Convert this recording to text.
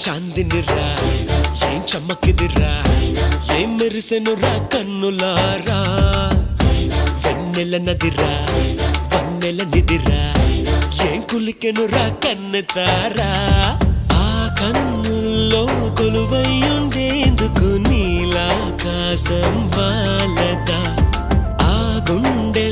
చాందినిరా ఏం చమ్మకిదిరా ఏం మెరిసెనురా కన్నులారా వెన్నెల నదిరా వన్నెల నిదిరా ఏం కులికెనురా కన్నెతారా ఆ కన్నుల్లో కొలువయ్యుండేందుకు నీలాకాశం వాలదా ఆ గుండె